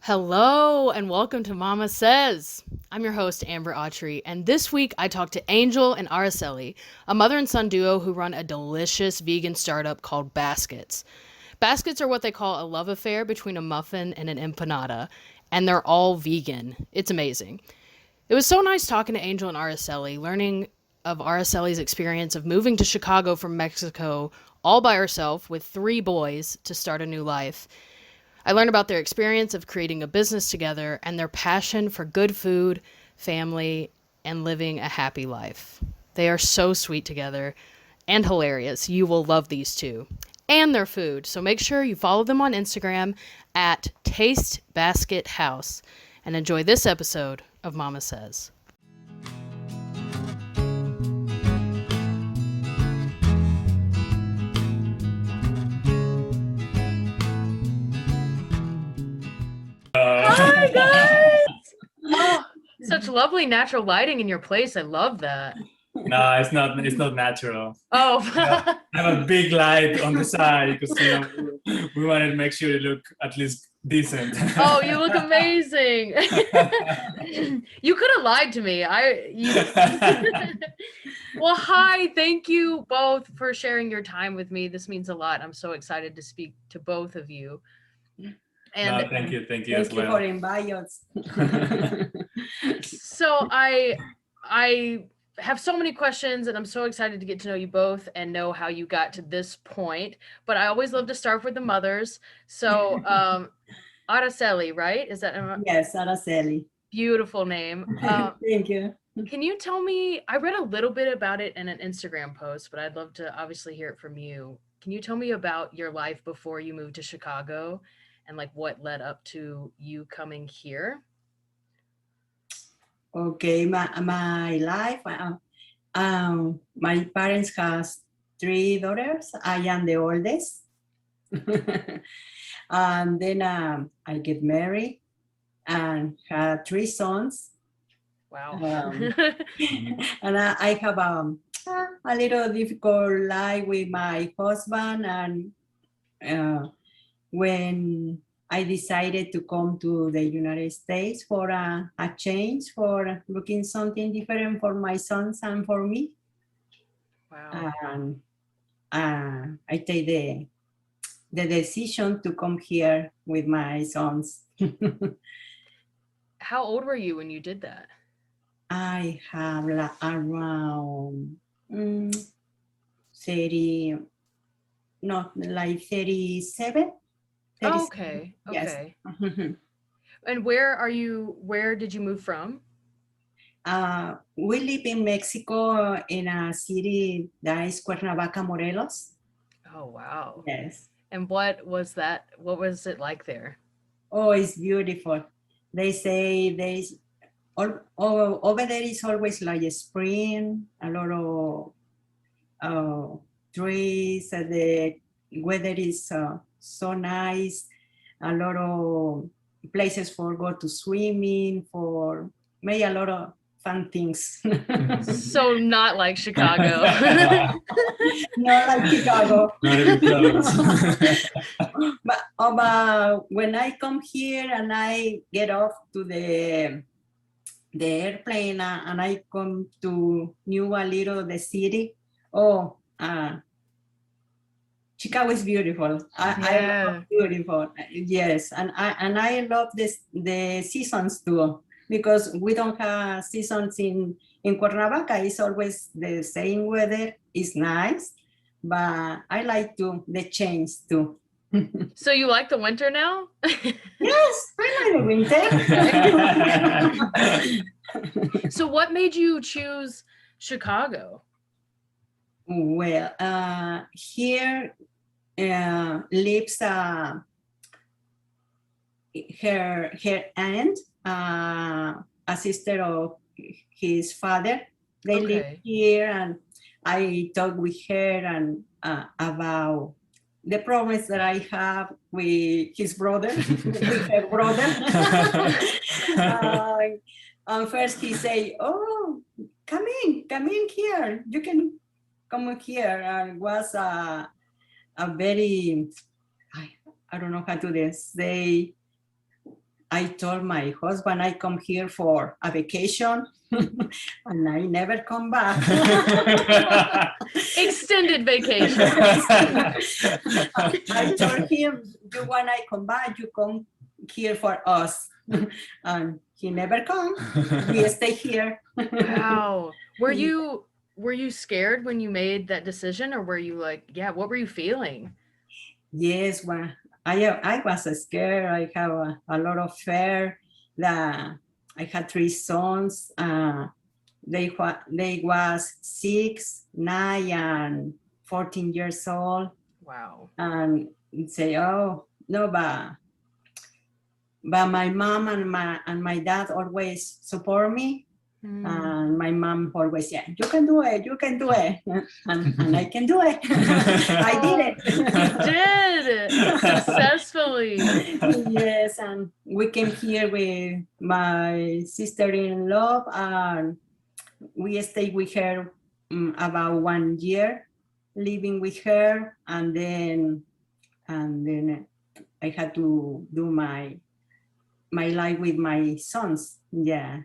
Hello and welcome to Mama Says. I'm your host, Amber Autry, and this week I talked to Angel and Araceli, a mother and son duo who run a delicious vegan startup called Baskets. Baskets are what they call a love affair between a muffin and an empanada, and they're all vegan. It's amazing. It was so nice talking to Angel and Araceli, learning of Araceli's experience of moving to Chicago from Mexico all by herself with three boys to start a new life. I learned about their experience of creating a business together and their passion for good food, family, and living a happy life. They are so sweet together and hilarious. You will love these two and their food. So make sure you follow them on Instagram at Taste Basket House and enjoy this episode of Mama Says. Hi guys! Oh, such lovely natural lighting in your place. I love that. No, it's not. It's not natural. Oh, I have a big light on the side because we wanted to make sure it look at least decent. Oh, you look amazing. You could have lied to me. Well, hi. Thank you both for sharing your time with me. This means a lot. I'm so excited to speak to both of you. And no, thank you thank as well. You for inviting us. So I have so many questions and I'm so excited to get to know you both and know how you got to this point. But I always love to start with the mothers. So Araceli, right? Is that Yes, Araceli. Beautiful name. Thank you. Can you tell me, I read a little bit about it in an Instagram post, but I'd love to obviously hear it from you. Can you tell me about your life before you moved to Chicago and like what led up to you coming here? Okay, my life, my parents has three daughters. I am the oldest. And then I get married and had three sons. Wow. And I have a little difficult life with my husband. And when I decided to come to the United States for a change, for looking something different for my sons and for me. Wow. I take the decision to come here with my sons. How old were you when you did that? I have around 30, not like 37. Oh, okay. Okay. Yes. And where did you move from? We live in Mexico in a city that is Cuernavaca, Morelos. Oh, wow. Yes. And what was it like there? Oh, it's beautiful. They say over there is always like a spring, a lot of trees, the weather is so nice, a lot of places for go to swimming, for maybe a lot of fun things. So not like Chicago. Not like Chicago. Not even close. But when I come here and I get off to the airplane and I come to know a little the city, Chicago is beautiful. I love beautiful. Yes, and I love the seasons too, because we don't have seasons in Cuernavaca. It's always the same weather. It's nice, but I like the change too. So you like the winter now? Yes, I like the winter. So what made you choose Chicago? Well, here lives her aunt, a sister of his father. They live here, and I talk with her and about the problems that I have with his brother, with her brother. And first he say, "Oh, come in here. You can come here." And was a very, I don't know how to say, I told my husband I come here for a vacation and I never come back. Extended vacation. I told him, you when I come back, you come here for us. And he never come. We stay here. Wow. Were you scared when you made that decision, or were you like, yeah, what were you feeling? Yes, well, I was scared. I have a lot of fear. That I had 3 sons. They was 6, 9, and 14 years old. Wow. And say, oh no, but my mom and my dad always support me. And my mom always, yeah, you can do it, and I can do it. I did it. Did successfully. Yes, and we came here with my sister-in-law, and we stayed with her about 1 year, living with her, and then I had to do my life with my sons. Yeah.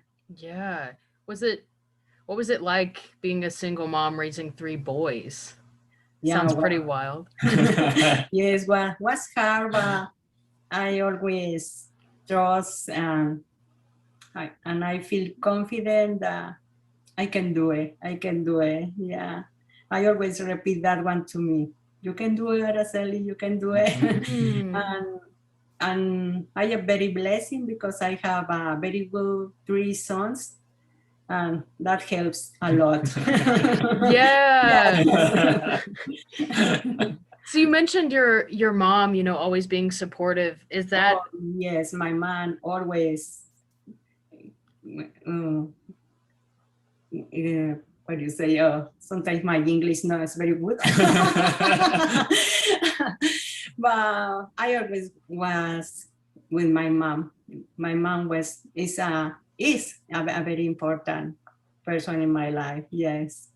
What was it like being a single mom raising 3 boys? Yeah, Sounds well, pretty wild. Yes, well, was hard, but I always trust and I feel confident that I can do it. I can do it. Yeah. I always repeat that one to me. You can do it, Araceli, you can do it. And I am very blessed because I have a very good 3 sons, and that helps a lot. Yeah. Yeah. So you mentioned your mom, always being supportive. Is that Oh, yes, my mom always what do you say? Sometimes my English not is very good. But I always was with my mom. My mom is a very important person in my life. Yes.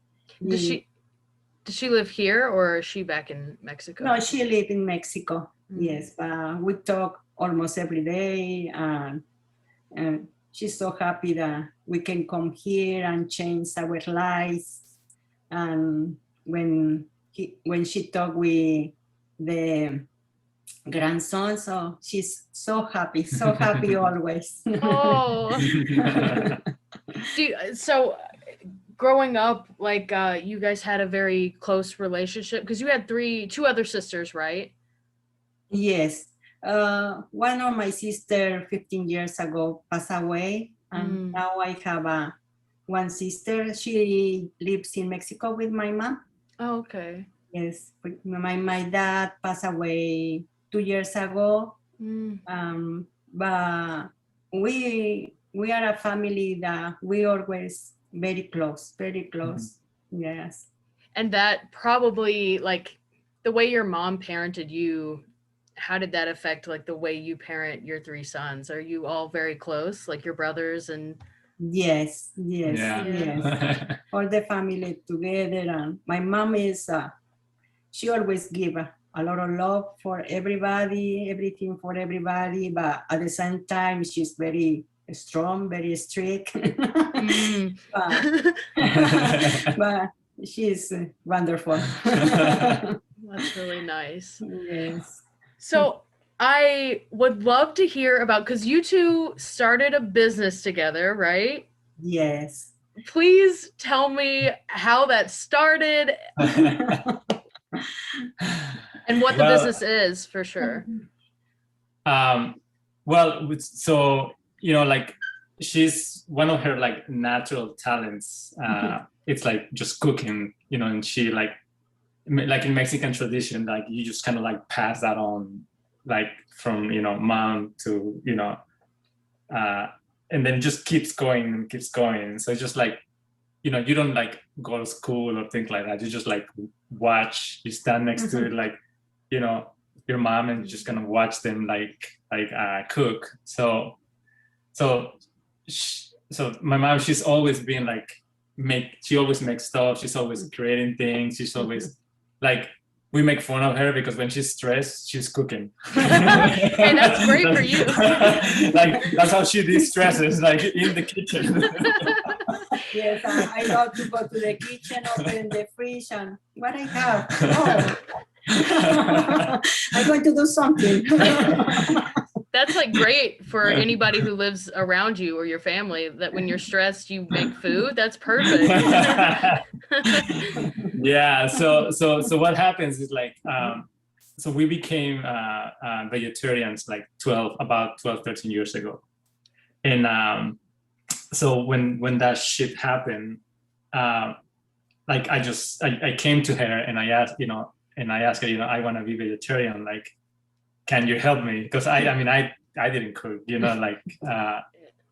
does she live here, or is she back in Mexico? No, she lives in Mexico. Mm. Yes, but we talk almost every day, and she's so happy that we can come here and change our lives. And when she talk with the grandson, so she's so happy always. Oh. So growing up, like you guys had a very close relationship because you had 2 other sisters, right? Yes. One of my sister 15 years ago passed away, and now I have one sister. She lives in Mexico with my mom. Oh, okay. Yes, my dad passed away 2 years ago. But we are a family that we always very close. Mm-hmm. Yes. And that probably, like, the way your mom parented you, how did that affect like the way you parent your 3 sons? Are you all very close, like your brothers? And yes. All the family together, and my mom is she always give a lot of love for everybody, everything for everybody, but at the same time she's very strong, very strict. But she's wonderful. That's really nice. Yes. So I would love to hear about, because you 2 started a business together, right? Yes. Please tell me how that started and what the business is, for sure. Well, so, like, she's one of her like natural talents. It's like just cooking, and she like in Mexican tradition, like you just kind of like pass that on, like from mom to and then it just keeps going. So it's just like you don't like go to school or things like that. You just like watch. You stand next to it, like your mom, and just kind of watch them like cook. So my mom, she's always been like she always makes stuff. She's always creating things. She's always like we make fun of her because when she's stressed, she's cooking. Hey, that's great for you. Like that's how she de-stresses, like in the kitchen. Yes, I love to go to the kitchen, open the fridge, and what I have. Oh, I'm going to do something. That's like great for anybody who lives around you or your family, that when you're stressed, you make food. That's perfect. Yeah. So what happens is like, so we became vegetarians like 13 years ago. And so when that shit happened, like I came to her and I asked, her, I want to be vegetarian. Like, can you help me? Because I didn't cook, like,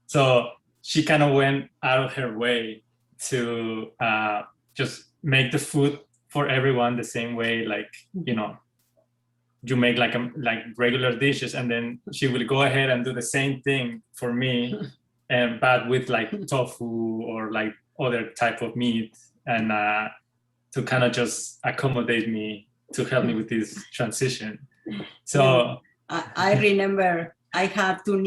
so she kind of went out of her way to just make the food for everyone the same way, like, you make like regular dishes, and then she will go ahead and do the same thing for me, but with like tofu or like other type of meat, and to kind of just accommodate me, to help me with this transition. So I remember I have two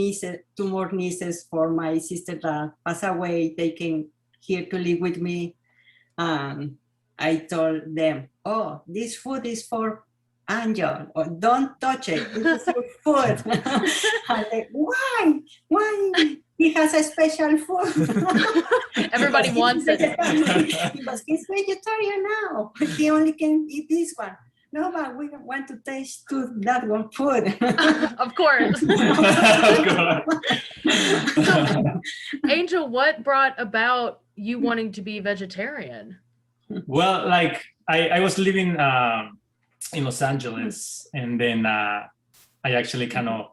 more nieces for my sister that passed away, taken here to live with me. I told them, oh, this food is for Angel, or don't touch it, this is your food. And they, why? He has a special food. Everybody wants it. Because he's vegetarian now. He only can eat this one. No, but we want to taste that one food. Of course. So, Angel, what brought about you wanting to be vegetarian? Well, like I was living in Los Angeles, and then I actually kind of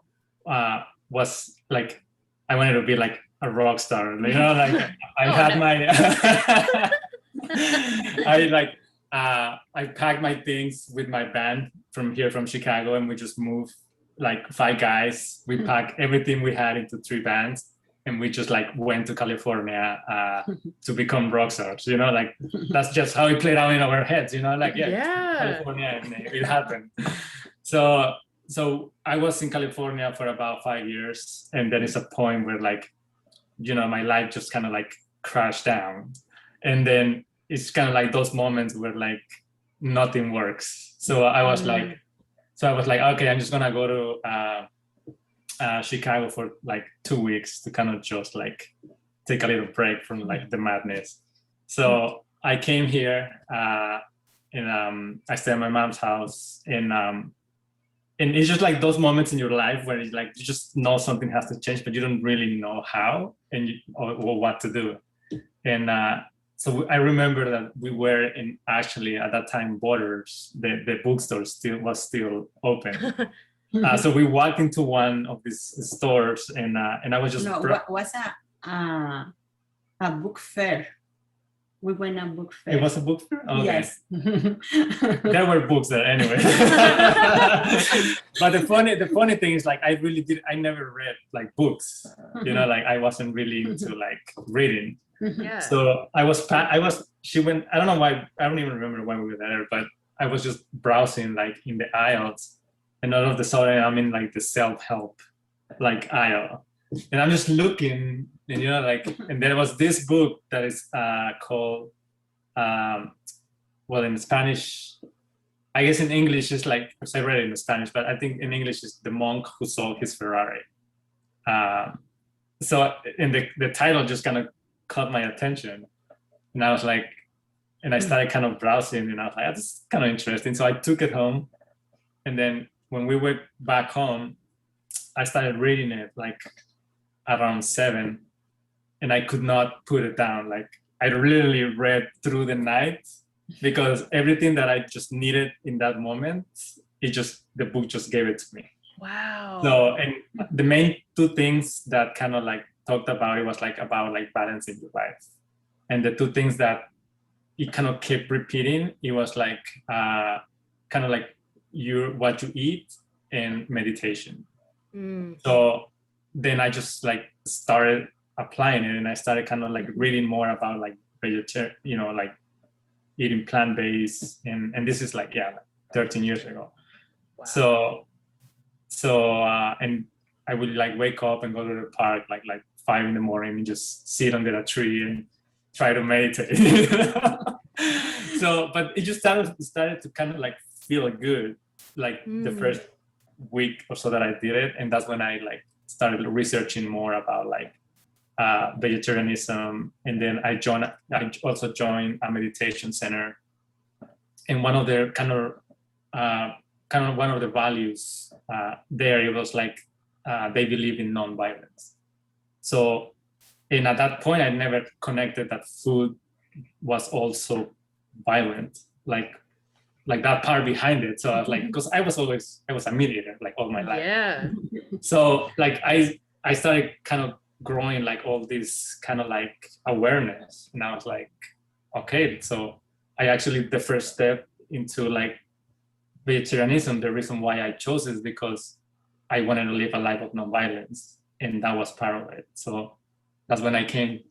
was like, I wanted to be like a rock star, like I had my I packed my things with my band from Chicago, and we just moved like 5 guys. We packed everything we had into 3 bands, and we just like went to California to become rock stars. Like that's just how it played out in our heads. Like California, and it happened. So I was in California for about 5 years, and then it's a point where like, my life just kind of like crashed down, and then it's kind of like those moments where like nothing works. So I was like, okay, I'm just gonna go to Chicago for like 2 weeks to kind of just like take a little break from like the madness. So I came here, and I stayed at my mom's house, and it's just like those moments in your life where it's like you just know something has to change, but you don't really know how or what to do. And so I remember that we were in, actually at that time, Borders, the bookstore was still open. So we walked into one of these stores, and I was just was a book fair. We went a book fair. It was a book fair? Okay. Yes. There were books there anyway. But the funny thing is, like, I never read like books, like I wasn't really into like reading. Yeah. So she went, I don't know why, I don't even remember why we were there, but I was just browsing like in the aisles, and all of a sudden I'm in like the self-help like aisle, and I'm just looking, and and there was this book that is called well, in Spanish, I guess in English it's like, because I read it in Spanish, but I think in English it's The Monk Who Sold His Ferrari. So in the title just kind of caught my attention, and I was like, and I started kind of browsing, and I was like, this is kind of interesting. So I took it home, and then when we went back home, I started reading it like around 7, and I could not put it down. Like I literally read through the night, because everything that I just needed in that moment, the book just gave it to me. Wow. So, and the main 2 things that kind of like talked about it was like about like balancing your life, and the 2 things that it kind of kept repeating, it was like kind of like what you eat and meditation. So then I just like started applying it, and I started kind of like reading more about like vegetarian, like eating plant-based, and this is like 13 years ago. Wow. And I would like wake up and go to the park like 5 in the morning and just sit under a tree and try to meditate. So, but it just started to kind of like feel good, like the first week or so that I did it, and that's when I like started researching more about like vegetarianism, and then I also joined a meditation center, and one of their kind of one of the values there, it was like they believe in non-violence. So, and at that point, I never connected that food was also violent, like that part behind it. So I was like, because I was a meat eater like all my life. Yeah. So like I started kind of growing like all this kind of like awareness, and I was like, okay, so the first step into like vegetarianism, the reason why I chose is because I wanted to live a life of nonviolence, and that was part of it. So that's when I came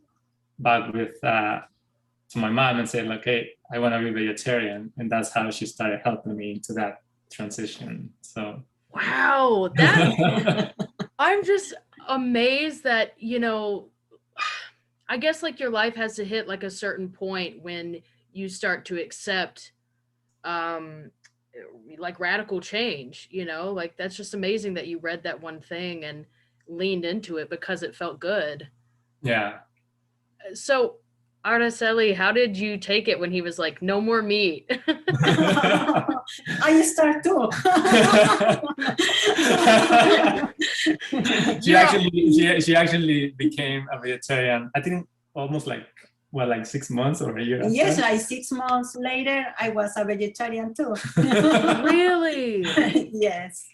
back with to my mom and said, like, hey, I want to be vegetarian, and that's how she started helping me into that transition. So wow, that I'm just amazed that, you know, I guess like your life has to hit like a certain point when you start to accept like radical change, you know, like that's just amazing that you read that one thing and leaned into it because it felt good. Yeah. So Araceli, how did you take it when he was like, no more meat? I start too. She actually became a vegetarian, I think almost like 6 months or a year after? Yes, like 6 months later, I was a vegetarian too. Really? Yes.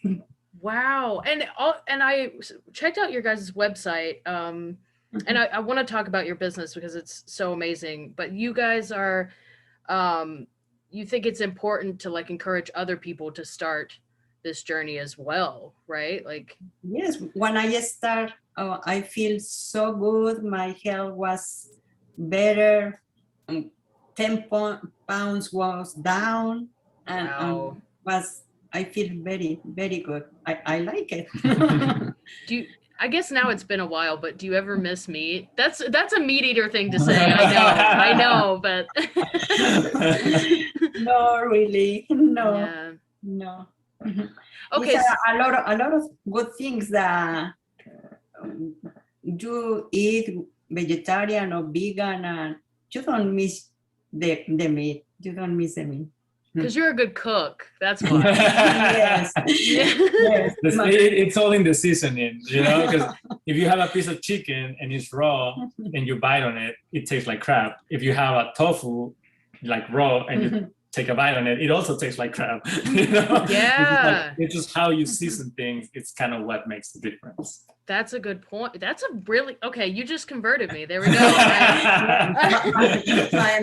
Wow. And I checked out your guys' website. And I want to talk about your business because it's so amazing. But you guys are, you think it's important to like encourage other people to start this journey as well, right? Like, yes, when I start, I feel so good. My health was better. 10 pounds was down, and wow. I feel very, very good. I like it. Do you? I guess now it's been a while, but do you ever miss meat? That's a meat eater thing to say. I know, but no, really, no, yeah. no. Okay. It's a lot of good things that you eat vegetarian or vegan, and you don't miss the meat. You don't miss the meat. Because you're a good cook. That's why. Yes. Yes. It's all in the seasoning, you know, because if you have a piece of chicken and it's raw and you bite on it, it tastes like crap. If you have a tofu like raw and you take a bite on it, it also tastes like crap. You know? Yeah. It's just how you season things. It's kind of what makes the difference. That's a good point. That's a really, okay, you just converted me. There we go.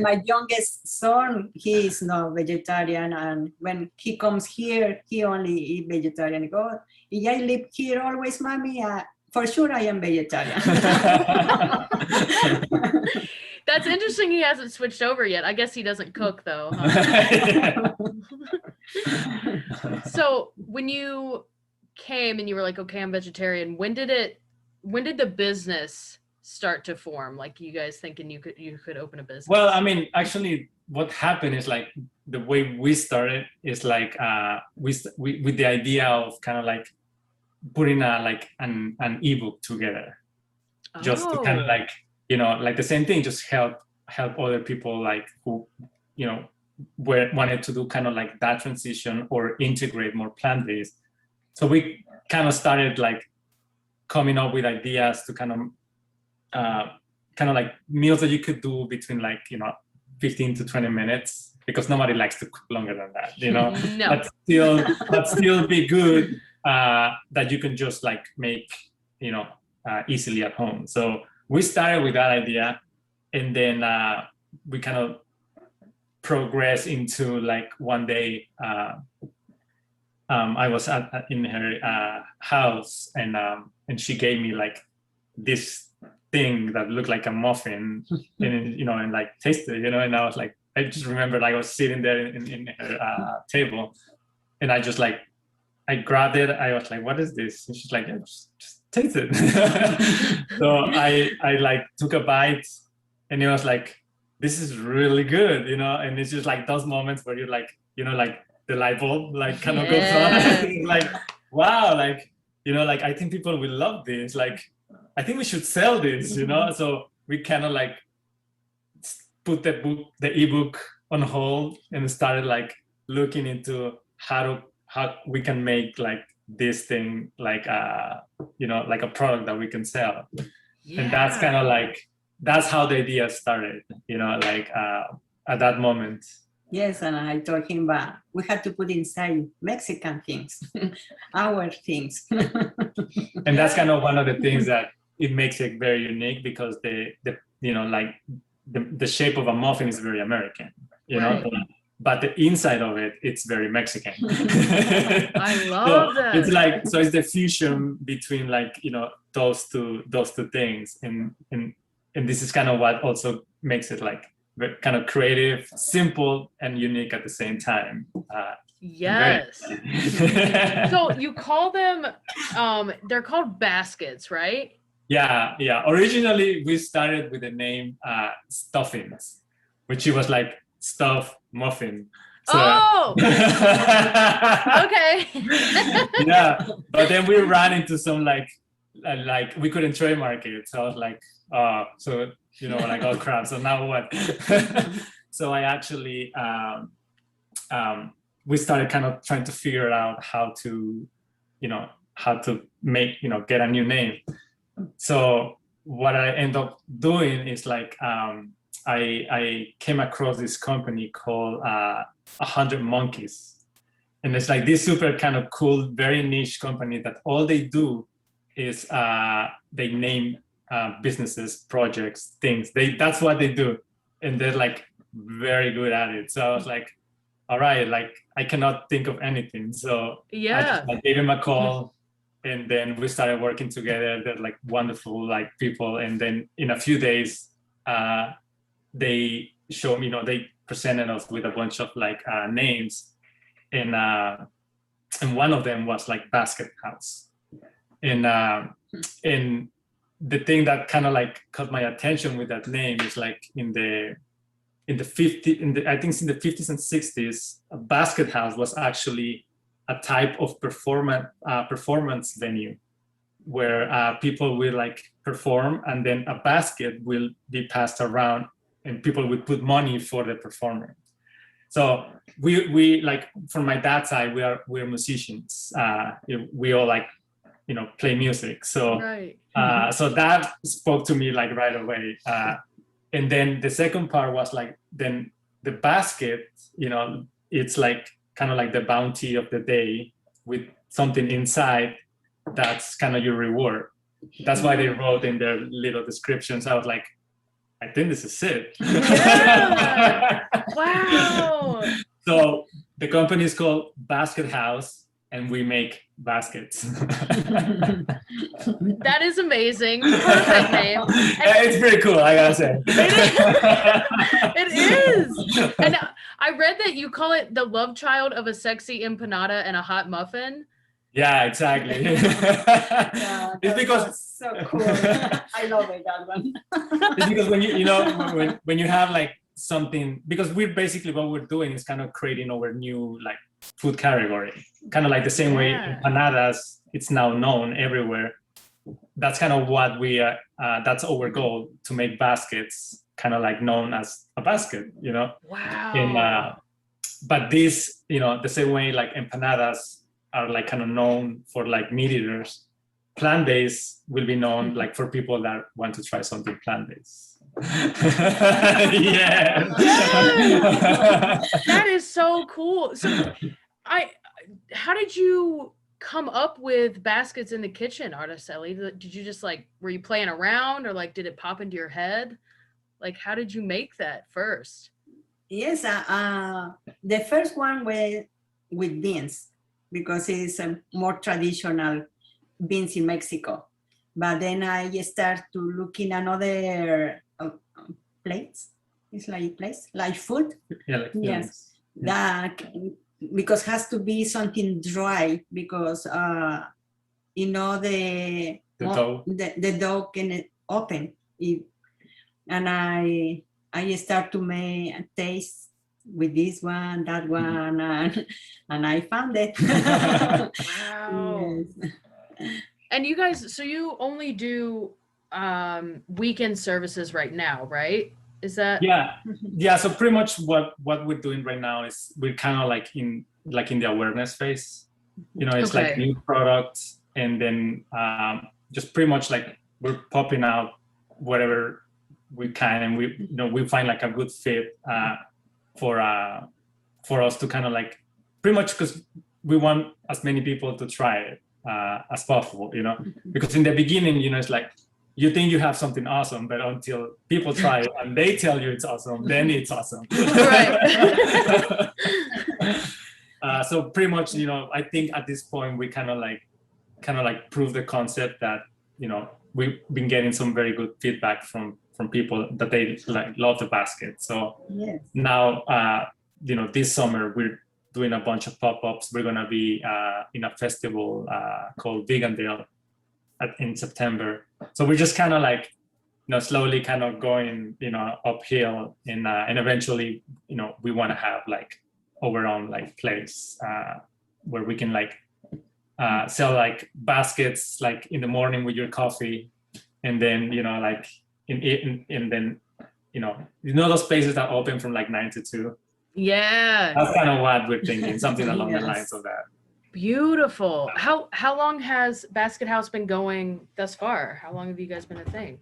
My youngest son, he is not vegetarian, and when he comes here, he only eat vegetarian. He goes, if I live here always, mommy, for sure I am vegetarian. That's interesting. He hasn't switched over yet. I guess he doesn't cook though. Huh? So when you came and you were like, okay, I'm vegetarian, when did the business start to form? Like you guys thinking you could open a business? Well, I mean, actually what happened is like the way we started is like we with the idea of kind of like putting an ebook together, just to kind of like, you know, like the same thing, just help other people like who, you know, wanted to do kind of like that transition or integrate more plant-based. So we kind of started like coming up with ideas to kind of like meals that you could do between like, you know, 15 to 20 minutes, because nobody likes to cook longer than that, you know. No. but still be good, that you can just like make, you know, easily at home. So we started with that idea, and then we kind of progressed into like one day I was in her house, and she gave me like this thing that looked like a muffin, and you know, and like tasted it, you know, and I was like, I just remember like I was sitting there in her table, and I just like, I grabbed it. I was like, what is this? And she's like, yeah, just taste it. So I like took a bite, and it was like, this is really good, you know. And it's just like those moments where you're like, you know, like the light bulb like kind of goes on. It's like, wow, like, you know, like I think people will love this. Like, I think we should sell this, you know. So we kind of like put the ebook on hold and started like looking into how we can make like this thing like you know, like a product that we can sell. And that's kind of like, that's how the idea started, you know, like at that moment. Yes, and I told him, but we had to put inside Mexican things, our things. And that's kind of one of the things that it makes it very unique, because the you know, like the shape of a muffin is very American, you know, but the inside of it, it's very Mexican. I love that. It's like, so it's the fusion between like, you know, those two things, and this is kind of what also makes it like kind of creative, simple, and unique at the same time. Yes. So you call them, they're called baskets, right? Yeah. Originally, we started with the name Stuffings, which it was like stuff muffin. So, okay. Yeah, but then we ran into some like we couldn't trademark it. So I was like, so you know, when I got crap. So now what? So I actually we started kind of trying to figure out how to make, you know, get a new name. So what I end up doing is like I came across this company called 100 Monkeys, and it's like this super kind of cool, very niche company that all they do is they name businesses, projects, things. That's what they do, and they're like very good at it. So I was like, all right, like I cannot think of anything. So I just gave him a call, and then we started working together. They're like wonderful like people, and then in a few days they showed me, you know, they presented us with a bunch of like names, and one of them was like Basket House, and the thing that kind of like caught my attention with that name is like I think it's in the 50s and 60s, a basket house was actually a type of performance venue where people will like perform, and then a basket will be passed around, and people would put money for the performance. So we like, from my dad's side, we're musicians. We all like, you know, play music. So so that spoke to me like right away. And then the second part was like, then the basket, you know, it's like kind of like the bounty of the day with something inside that's kind of your reward. That's why they wrote in their little descriptions. I was like, I think this is it. Yeah. Wow. So the company is called Basket House, and we make baskets. That is amazing. Perfect name. It's pretty cool, I gotta say. It is. And I read that you call it the love child of a sexy empanada and a hot muffin. Yeah, exactly. Yeah, It's because so cool. I love it, that one. it's because when you know, when you have like something, because we're basically, what we're doing is kind of creating our new like food category, kind of like the same way empanadas, it's now known everywhere. That's kind of what we that's our goal, to make baskets kind of like known as a basket, you know. Wow. And but this, you know, the same way like empanadas are like kind of known for like meat eaters, plant-based will be known like for people that want to try something plant-based. Yeah. That is so cool. So how did you come up with baskets in the kitchen, Araceli? Did you just like, were you playing around, or like did it pop into your head? Like, how did you make that first? Yes, the first one was with beans, because it's a more traditional beans in Mexico. But then I start to looking another plates. It's like place, like food. Yeah, like yes, that because has to be something dry because you know The dough. the dough can open it, and I start to make taste with this one, that one, and I found it. Wow. Yes. And you guys, so you only do weekend services right now, right? Is that Yeah. So pretty much what we're doing right now is we're kind of like in the awareness phase. It's like Okay. new products, and then just pretty much like we're popping out whatever we can, and we find like a good fit for us to kind of like pretty much, because we want as many people to try it as possible, because in the beginning, it's like you think you have something awesome, but until people try it and they tell you it's awesome, then it's awesome. Right. So pretty much, I think at this point we kind of like prove the concept that, we've been getting some very good feedback from people that they like love the basket. So Yes. now, this summer we're doing a bunch of pop-ups. We're gonna be in a festival called Vegandale in September. So we're just kind of like, slowly kind of going, uphill, and eventually, we want to have like our own like place where we can like sell like baskets like in the morning with your coffee, and then like and then those places that open from like 9 to 2. Yeah. That's kind of what we're thinking, something along the Yes. lines of that. Beautiful. How long has Basket House been going thus far? How long have you guys been a thing?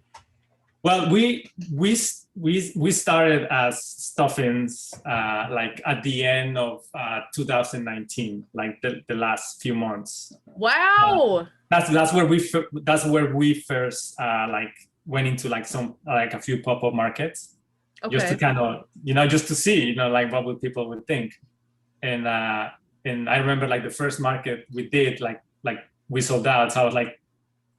Well, we started as stuffings like at the end of 2019, like the last few months. Wow. That's where we first like went into like a few pop-up markets, just to Okay. kind of just to see like what would people would think, and I remember like the first market we did like we sold out, so I was like,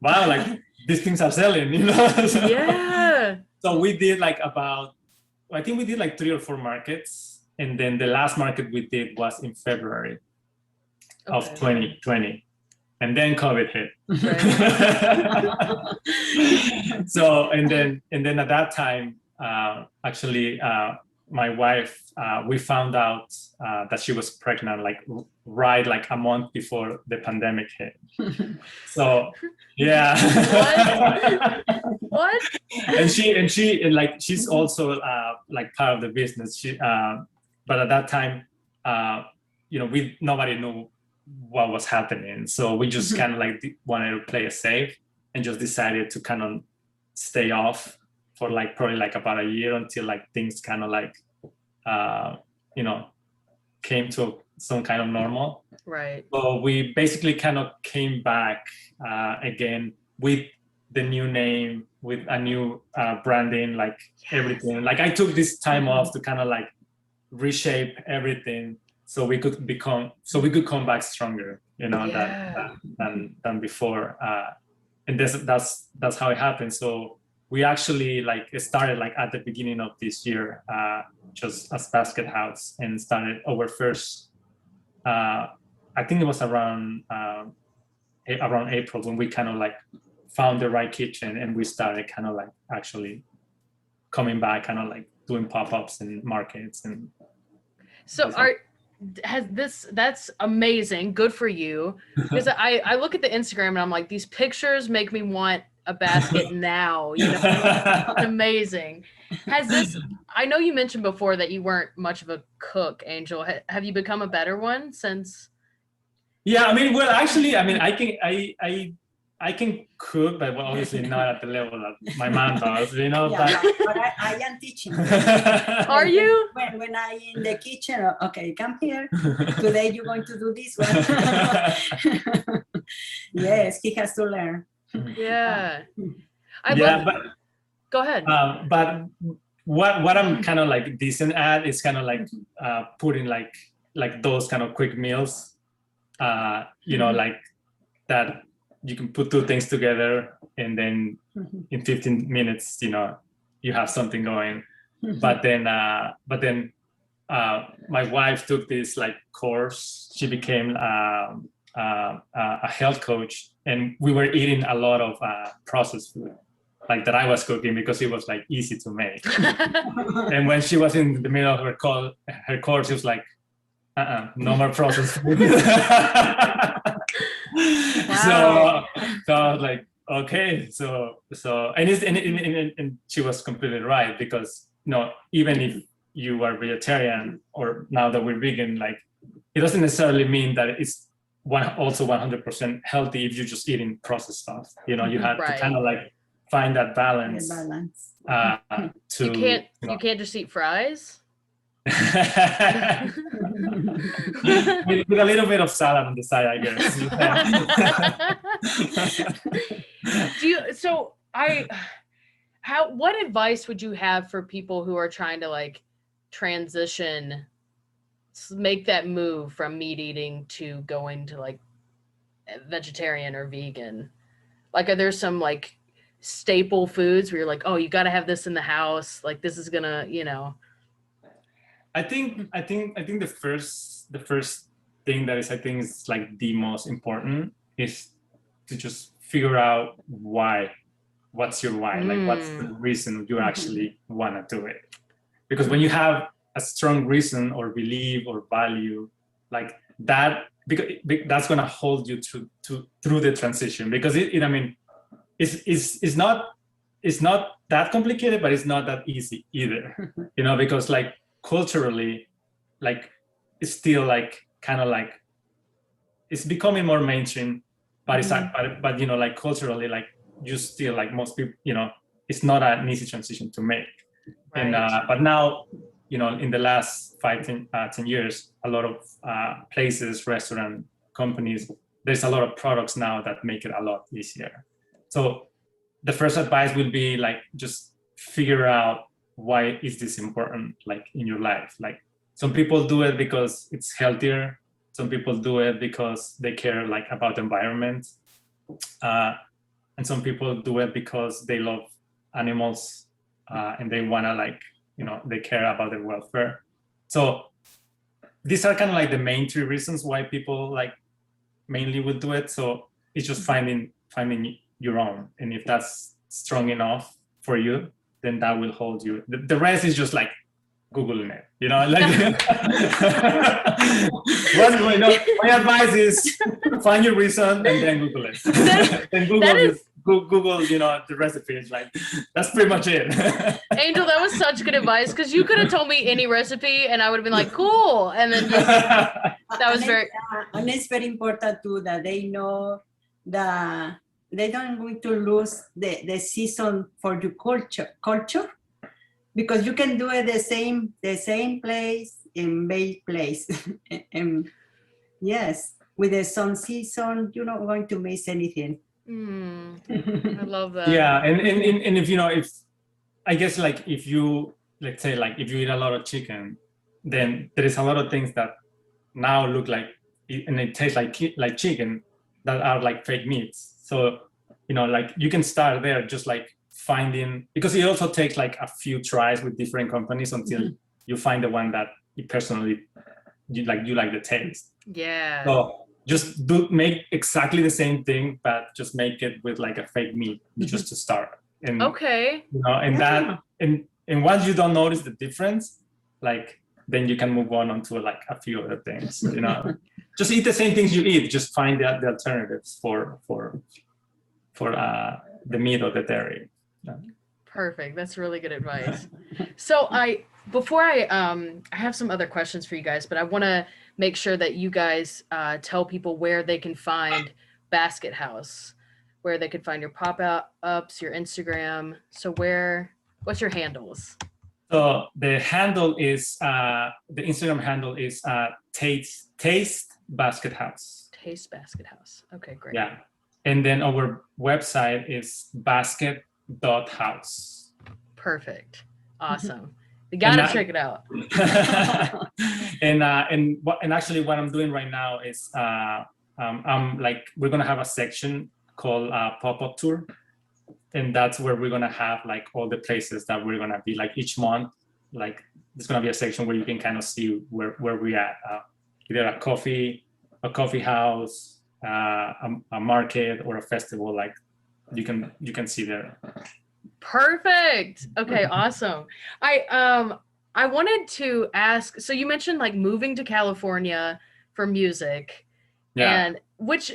wow, like these things are selling, So, Yeah. so we did like I think we did like 3 or 4 markets, and then the last market we did was in February of Okay. 2020, and then COVID hit. Right. So and then at that time, actually, my wife, we found out that she was pregnant like right like a month before the pandemic hit. So yeah. What? and she's also like part of the business. But at that time, nobody knew what was happening, so we just kind of like wanted to play it safe, and just decided to kind of stay off for like probably like about a year, until like things kind of like came to some kind of normal. Right. So we basically kind of came back again with the new name, with a new branding, like everything. Like I took this time off to kind of like reshape everything, so we could come back stronger, Yeah. than before. And that's how it happened. So we actually like started like at the beginning of this year, just as Basket House, and started our first. I think it was around April when we kind of like found the right kitchen, and we started kind of like actually coming back, kind of like doing pop-ups and markets. And So that's amazing. Good for you. Because I look at the Instagram and I'm like, these pictures make me want a basket now. It's amazing. I know you mentioned before that you weren't much of a cook, Angel. Have you become a better one since? Yeah, I mean, well, actually, I mean, I can cook, but obviously not at the level that my mom does, Yeah, but I am teaching. Are you? When I in the kitchen, okay, come here. Today you're going to do this one. Yes, he has to learn. Yeah. Go ahead. But what I'm kind of like decent at is kind of like putting like those kind of quick meals, like that you can put 2 things together, and then in 15 minutes, you have something going. But then my wife took this like course. She became a health coach, and we were eating a lot of processed food, like that I was cooking because it was like easy to make. And when she was in the middle of her course, she was like, no more processed food. Wow. So I was like, okay, and she was completely right, because even if you are vegetarian, or now that we're vegan, like it doesn't necessarily mean that it's also 100% healthy if you're just eating processed stuff. You have to Right. kind of like find that balance. To You can't just eat fries. with a little bit of salad on the side, I guess. What advice would you have for people who are trying to like transition, make that move from meat eating to going to like vegetarian or vegan? Like, are there some like staple foods where you're like, oh, you got to have this in the house, like this is gonna, I think the first thing that is, I think, is like the most important, is to just figure out why. What's your why? Like, what's the reason you actually want to do it? Because when you have a strong reason or belief or value, like that, because that's going to hold you through the transition. Because it's not that complicated, but it's not that easy either. Because like culturally, like it's still like kind of like it's becoming more mainstream, but it's but like culturally, like you still, like most people, it's not an easy transition to make. Right. And but now, in the last 10 years, a lot of places, restaurant companies, there's a lot of products now that make it a lot easier. So the first advice will be like, just figure out why is this important, like in your life. Like some people do it because it's healthier. Some people do it because they care like about the environment. And some people do it because they love animals and they want to like, they care about their welfare. So these are kind of like the main 3 reasons why people like mainly would do it. So it's just finding your own. And if that's strong enough for you, then that will hold you. The rest is just like Googling it, like my advice is find your reason and then Google it. Then Google, the recipes. Like that's pretty much it. Angel, that was such good advice, because you could have told me any recipe and I would have been like, cool. And then that was and it's very important too that they know that they don't going to lose the season for your culture, because you can do it the same place in big place. And yes, with the sun season, you're not going to miss anything. I love that. Yeah, and if I guess like if you, let's say like if you eat a lot of chicken, then there is a lot of things that now look like and it tastes like chicken that are like fake meats. So like you can start there, just like finding, because it also takes like a few tries with different companies until you find the one that you personally you like the taste. Yeah. So just make exactly the same thing, but just make it with like a fake meat just to start. And okay. That and once you don't notice the difference, like then you can move onto like a few other things. Just eat the same things you eat. Just find the alternatives for the meat or the dairy. Perfect. That's really good advice. So I have some other questions for you guys, but I want to make sure that you guys tell people where they can find Basket House, where they can find your pop-ups, your Instagram. So what's your handles? So the handle is the Instagram handle is Taste Basket House. Taste Basket House. Okay, great. Yeah. And then our website is basket.house. Perfect. Awesome. You gotta check it out. And actually what I'm doing right now is I'm like, we're gonna have a section called pop-up tour, and that's where we're gonna have like all the places that we're gonna be like each month. like there's gonna be a section where you can kind of see where we at. Either a coffee house, a market, or a festival. Like you can see there. Perfect. Okay, awesome. I wanted to ask, so you mentioned like moving to California for music, Yeah. and which,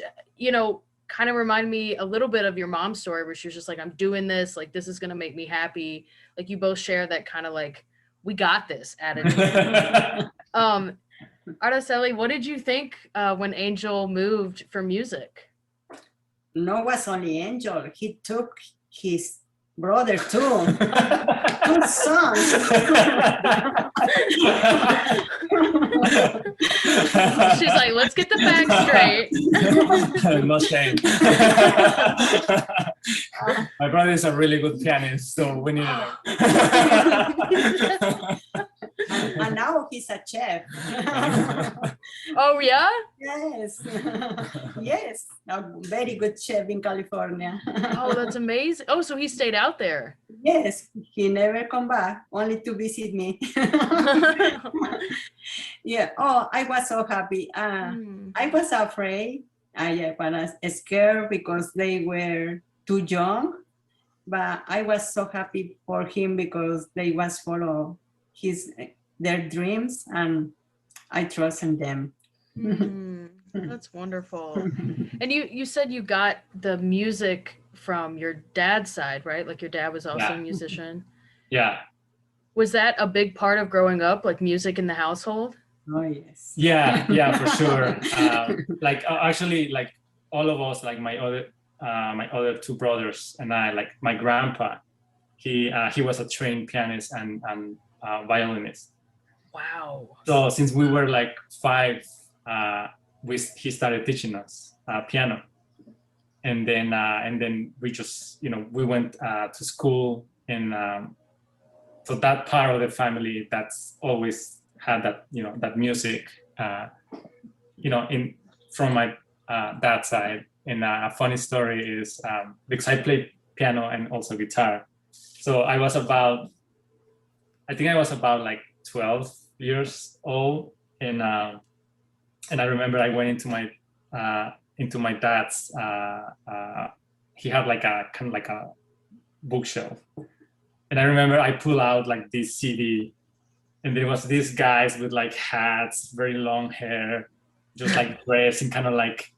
kind of reminded me a little bit of your mom's story where she was just like, I'm doing this, like this is gonna make me happy. Like you both share that kind of like, we got this attitude. Araceli, what did you think when Angel moved for music? No, was only Angel. He took his brother too. Two sons. She's like, let's get the facts straight. No shame. My brother is a really good pianist, so we need it. And now he's a chef. Oh yeah? Yes. Yes. A very good chef in California. Oh, that's amazing. Oh, so he stayed out there. Yes, he never come back, only to visit me. Yeah. Oh, I was so happy. I was afraid. I was scared because they were too young, but I was so happy for him because they was follow their dreams, and I trust in them. That's wonderful. And you said you got the music from your dad's side, right? Like your dad was also a musician. Yeah. Was that a big part of growing up, like music in the household? Oh yes. Yeah, for sure. Actually, like all of us, like my other two brothers and I, like my grandpa, he was a trained pianist and violinist. Wow. So since we were like 5, he started teaching us piano, and then we just we went to school, and so that part of the family that's always had that that music in from my dad's side. And a funny story is because I played piano and also guitar, so I was about like 12 years old, and I remember I went into my dad's he had like a kind of like a bookshelf, and I remember I pull out like this CD, and there was these guys with like hats, very long hair, just like dressed in kind of like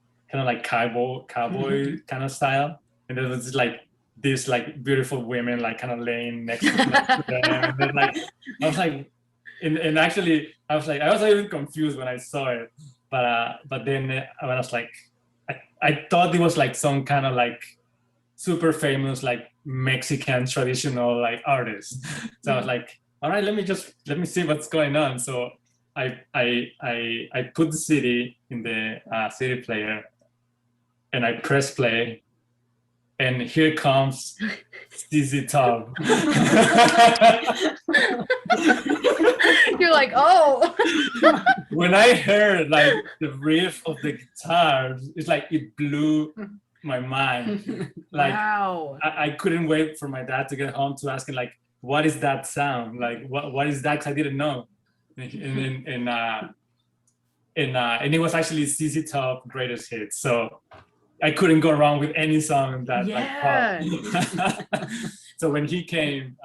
cowboy kind of style, and there was like these like beautiful women like kind of laying next to them, and then like I was like, and actually I was even confused when I saw it, but then when I was like, I thought it was like some kind of like super famous like Mexican traditional like artist. So I was like, all right, let me see what's going on. So I put the CD in the CD player, and I press play, and here comes ZZ Top. You're like, oh. When I heard like the riff of the guitar, it's like it blew my mind. Like, wow. I couldn't wait for my dad to get home to ask him like, what is that sound? Like, what is that? 'Cause I didn't know. And it was actually ZZ Top Greatest Hits. So I couldn't go wrong with any song that yeah. like. So when he came,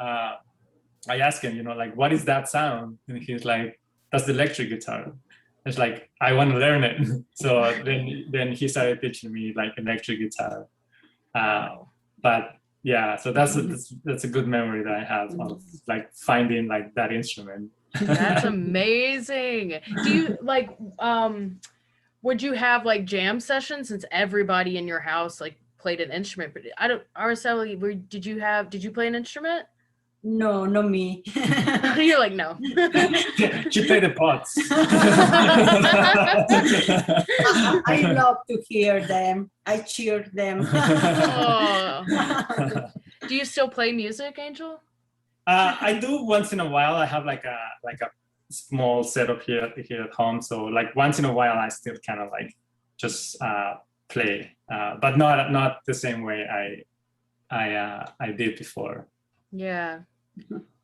I asked him, like, what is that sound? And he's like, that's the electric guitar. It's like, I want to learn it. So then he started teaching me like electric guitar. But yeah, so that's a good memory that I have of like finding like that instrument. That's amazing. Do you like would you have like jam sessions, since everybody in your house like played an instrument? But Araceli, did you play an instrument? No, not me. You're like, no. She played the pots. I love to hear them. I cheer them. Oh. Do you still play music, Angel? I do once in a while. I have like a small setup here at home. So like once in a while, I still kind of like just play, but not the same way I did before. Yeah.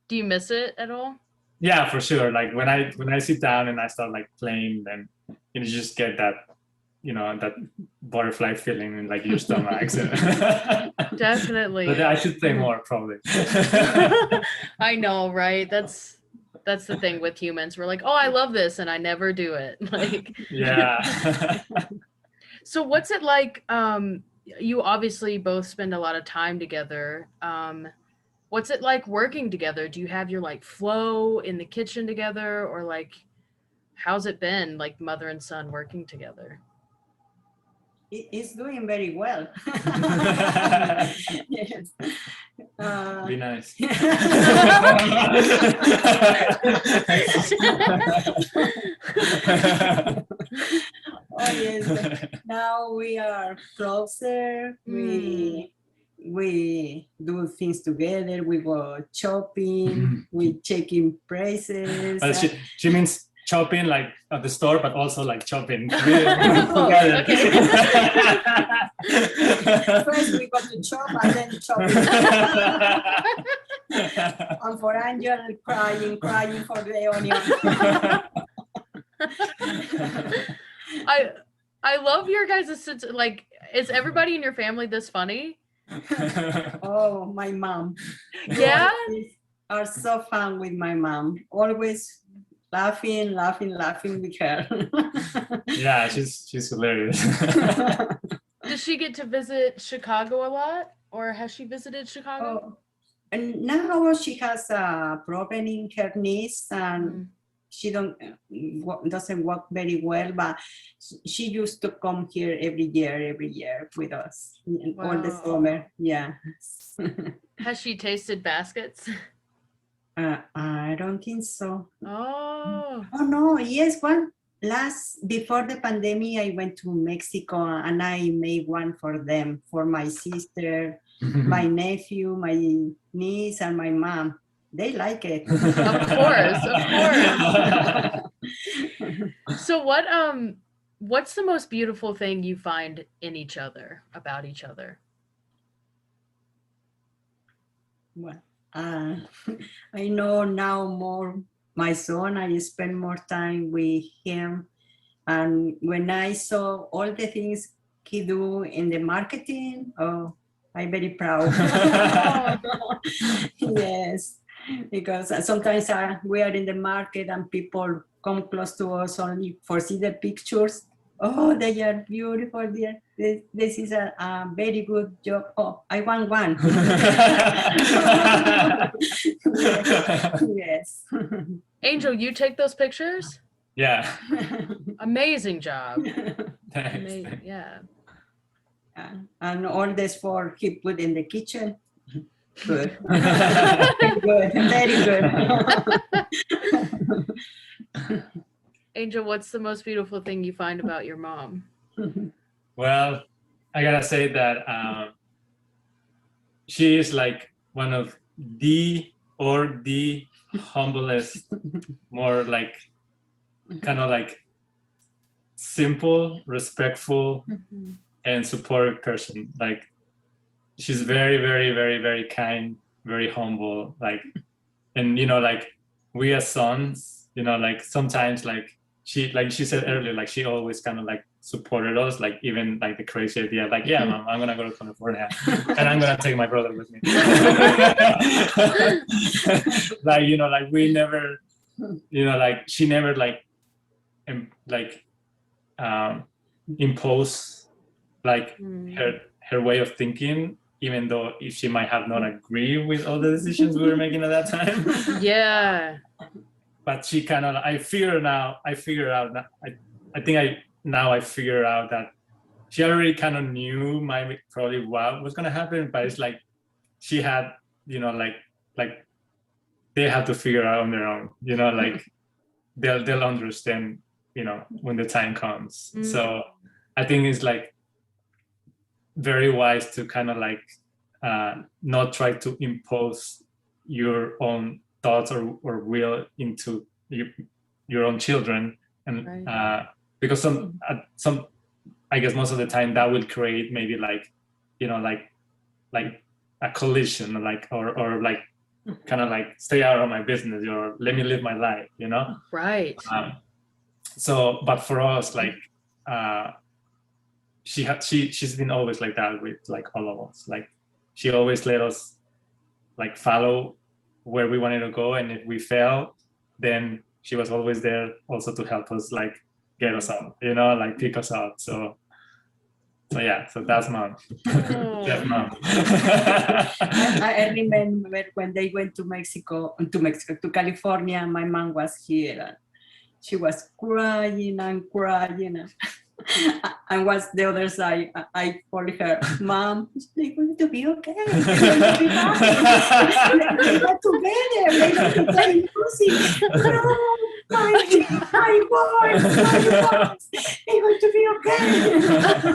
Do you miss it at all? Yeah, for sure. Like when I sit down and I start like playing, then you just get that, that butterfly feeling in like your stomach. So. Definitely. But I should play more probably. I know, right? That's the thing with humans. We're like, oh, I love this, and I never do it. Like, Yeah. so what's it like? You obviously both spend a lot of time together. What's it like working together? Do you have your like flow in the kitchen together, or like, how's it been like mother and son working together? It's doing very well. Yes. Be nice. Oh yes. Now we are closer. We do things together. We go shopping. We check in prices. But she means shopping like at the store, but also like shopping. First we go to shop and then shopping. And for Angel, crying for the onion. I love your guys' sense. Like, is everybody in your family this funny? Oh, my mom. Yeah? Are so fun with my mom. Always laughing with her. Yeah, she's hilarious. Does she get to visit Chicago a lot? Or has she visited Chicago? Oh, and now she has a problem in her knees and she doesn't walk very well, but she used to come here every year with us. All the summer. Yeah. Has she tasted baskets? I don't think so. Oh no, yes, before the pandemic I went to Mexico and I made one for them, for my sister, my nephew, my niece, and my mom. They like it. Of course. So what's the most beautiful thing you find in each other, about each other? Well, I know now more my son. I spend more time with him, and when I saw all the things he do in the marketing, I'm very proud. Yes, because sometimes we are in the market and people come close to us only for see the pictures. Oh, they are beautiful, dear. This is a very good job. Oh, I want one. Yes. Angel, you take those pictures? Yeah. Amazing job. Thanks. Yeah. And all this for he put in the kitchen. Good. Good. Very good. Angel, what's the most beautiful thing you find about your mom? Well, I gotta say that she is like one of the humblest, more like kind of like simple, respectful, and supportive person. Like she's very, very, very, very kind, very humble. Like, and like we as sons, like sometimes like she said earlier, like she always kind of like supported us, like even like the crazy idea, like, yeah, Mom, I'm gonna go to California and I'm gonna take my brother with me. Like, like we never, like she never impose like her way of thinking, even though if she might have not agreed with all the decisions we were making at that time. Yeah. But she kind of, I figure out that I figure out that she already kind of knew probably what was gonna happen, but it's like she had, like they have to figure out on their own, like they'll understand, when the time comes. So I think it's like very wise to kind of like not try to impose your own thoughts or will into your own children, and right. Because some I guess most of the time that will create maybe like like a collision, like or like kind of like stay out of my business or let me live my life, you know. Right. So, but for us, like she's been always like that with like all of us. Like she always let us like follow where we wanted to go, and if we fail, then she was always there also to help us like get us up, you know, like pick us up. So yeah, so that's mom. That's mom. I remember when they went to California, my mom was here. And she was crying and crying. And what's the other side? I told her, Mom, they're going to be okay. They're going to be happy. They're not together. They're going to play music. No, my boys, they're going to be okay.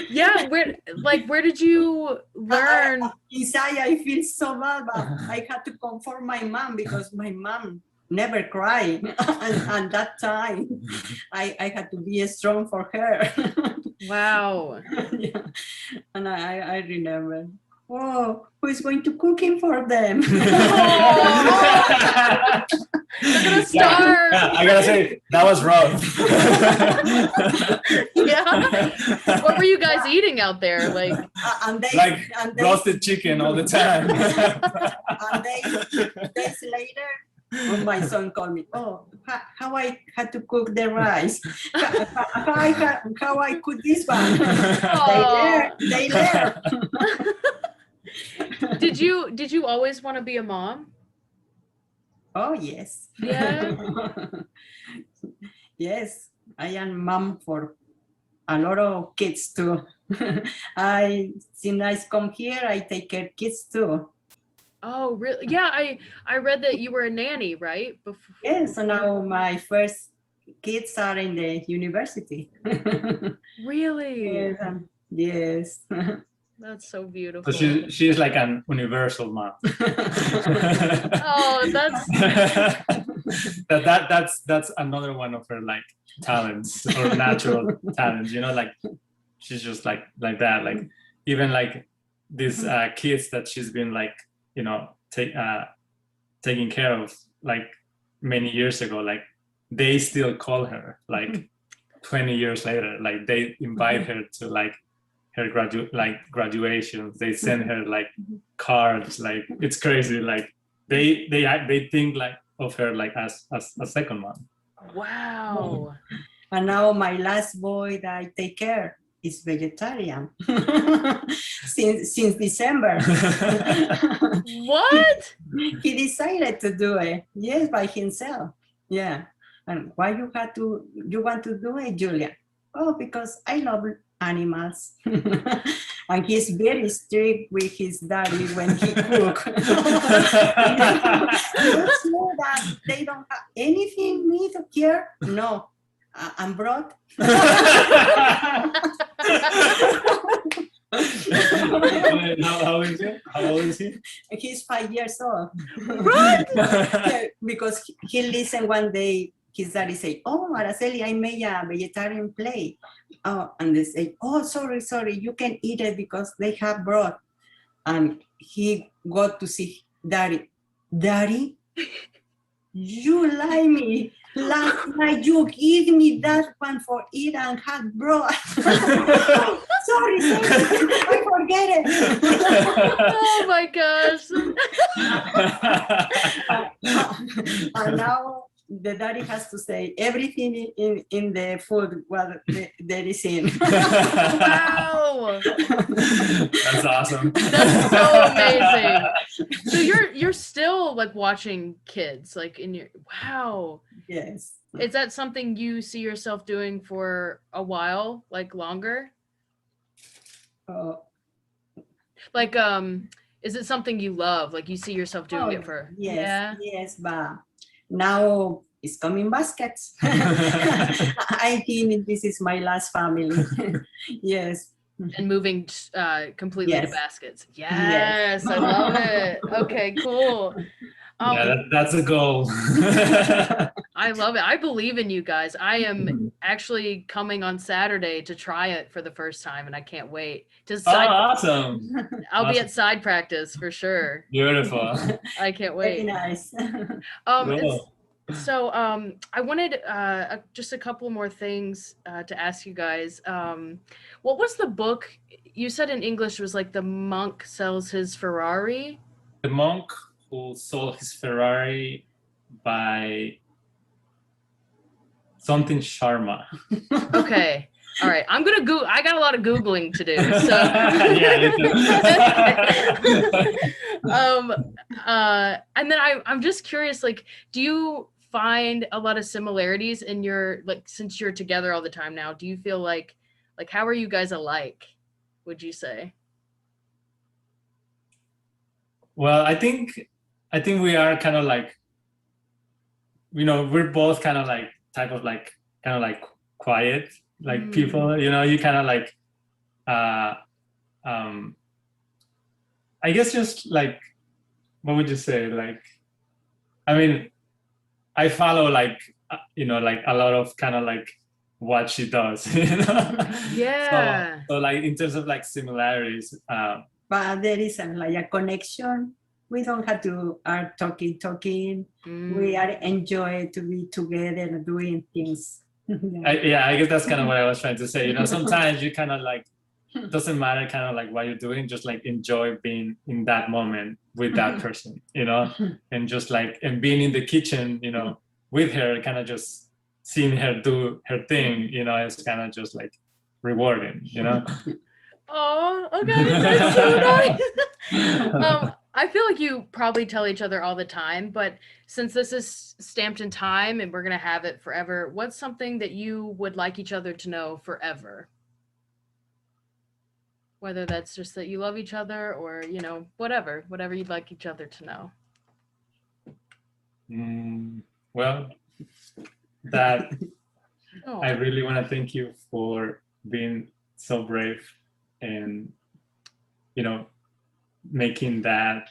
Yeah, where did you learn? Inside, I feel so bad, but I had to comfort my mom because my mom never cried. And that time, I had to be strong for her. Wow. Yeah. And I remember, oh, who is going to cooking for them? They're gonna starve. Yeah, I gotta say that was rough. Yeah. What were you guys eating out there? Like and roasted chicken all the time. And days later, my son called me. Oh, how I had to cook the rice. How I cook this one. They learn. Did you always want to be a mom? Oh, yes. Yeah. Yes, I am mom for a lot of kids too. Since I come here, I take care of kids too. Oh, really? Yeah, I read that you were a nanny, right? Before. Yes, so now my first kids are in the university. Really? Yes. That's so beautiful. So she's like an universal mom. Oh, that's another one of her like talents or natural talents, you know, like she's just like that. Like even like these kids that she's been like, you know, taking care of like many years ago, like they still call her like 20 years later, like they invite her to like her graduations. They send her like cards. Like it's crazy. Like they think like of her like as a second mom. wow. And now my last boy that I take care is vegetarian since December. What? He decided to do it, yes, by himself. Yeah. And why you want to do it, Julia? Oh, because I love animals. And he's very strict with his daddy when he cooks. You sure that they don't have anything meat here? No. I'm broad. How old is he? He's 5 years old. What? Because he listened one day, his daddy say, oh, Araceli, I made a vegetarian plate. Oh, and they say, oh, sorry, you can eat it because they have broth. And he got to see Daddy, you lie me. Last night you give me that one for eat and have broth. sorry, I forget it. Oh my gosh. And now the daddy has to say everything in the food what there is in. Wow. That's awesome. That's so amazing. So you're still like watching kids like in your wow. Yes. Is that something you see yourself doing for a while, like longer? Like is it something you love? Like you see yourself doing it for yes, but now it's coming baskets. I think this is my last family. Yes. And moving completely to Yes. baskets. Yes, I love it. Okay, cool. that's a goal. I love it. I believe in you guys. I am actually coming on Saturday to try it for the first time, and I can't wait. Awesome. I'll be at side practice for sure. Beautiful. I can't Very wait. nice. Cool. So I wanted just a couple more things to ask you guys. What was the book you said in English was like The Monk Sells His Ferrari? The Monk Who Sold His Ferrari by something Sharma. Okay. All right. I'm going to go. I got a lot of Googling to do. So Yeah, you too. And then I'm just curious, like, do you find a lot of similarities in your, like, since you're together all the time now, do you feel like how are you guys alike, would you say? Well, I think we are kind of like, we're both kind of like type of like kind of like quiet like people, you kind of like I guess just like, what would you say, like, I mean, I follow like like a lot of kind of like what she does, Yeah. So like in terms of like similarities, But there is like a connection. We don't have to are talking. We are enjoy to be together doing things. I guess that's kind of what I was trying to say. Sometimes you kind of like, doesn't matter kind of like what you're doing, just like enjoy being in that moment with that person, and just like, and being in the kitchen, with her, kind of just seeing her do her thing, is kind of just like rewarding, Oh, okay, that's so nice. I feel like you probably tell each other all the time, but since this is stamped in time and we're gonna have it forever, what's something that you would like each other to know forever? Whether that's just that you love each other or, whatever you'd like each other to know. Well, that Oh. I really want to thank you for being so brave and, making that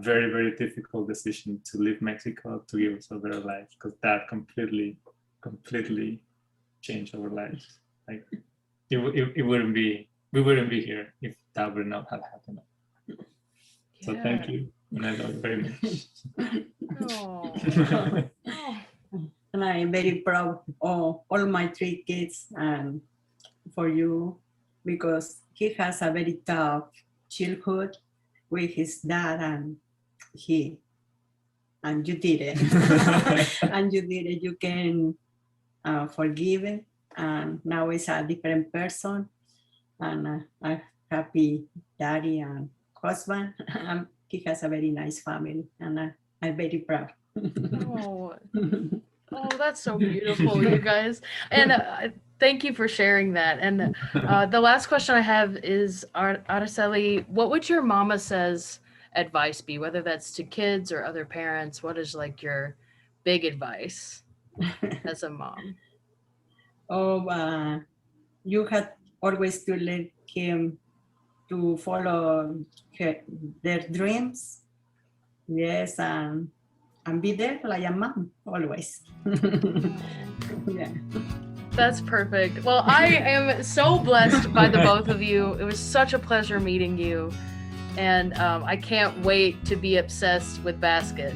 very, very difficult decision to leave Mexico to give us a better life, because that completely changed our lives. Like we wouldn't be here if that would not have happened. So thank you, and I love you very much. Oh. And I'm very proud of all my 3 kids and for you, because he has a very tough childhood with his dad, and you did it. And you did it. You can forgive it, and now he's a different person, and a happy daddy and husband. He has a very nice family, and I'm very proud. Oh, that's so beautiful, you guys. And thank you for sharing that. And the last question I have is, Araceli, what would your Mama Says advice be, whether that's to kids or other parents? What is like your big advice as a mom? You have always to let him to follow their dreams. Yes, and be there like a mom always. Yeah. That's perfect. Well, I am so blessed by the both of you. It was such a pleasure meeting you. And I can't wait to be obsessed with baskets.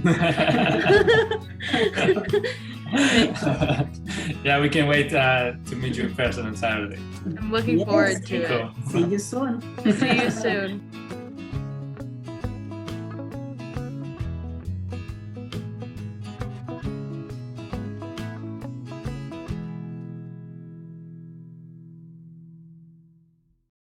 Yeah, we can wait to meet you in person on Saturday. I'm looking forward to it. See you soon. See you soon.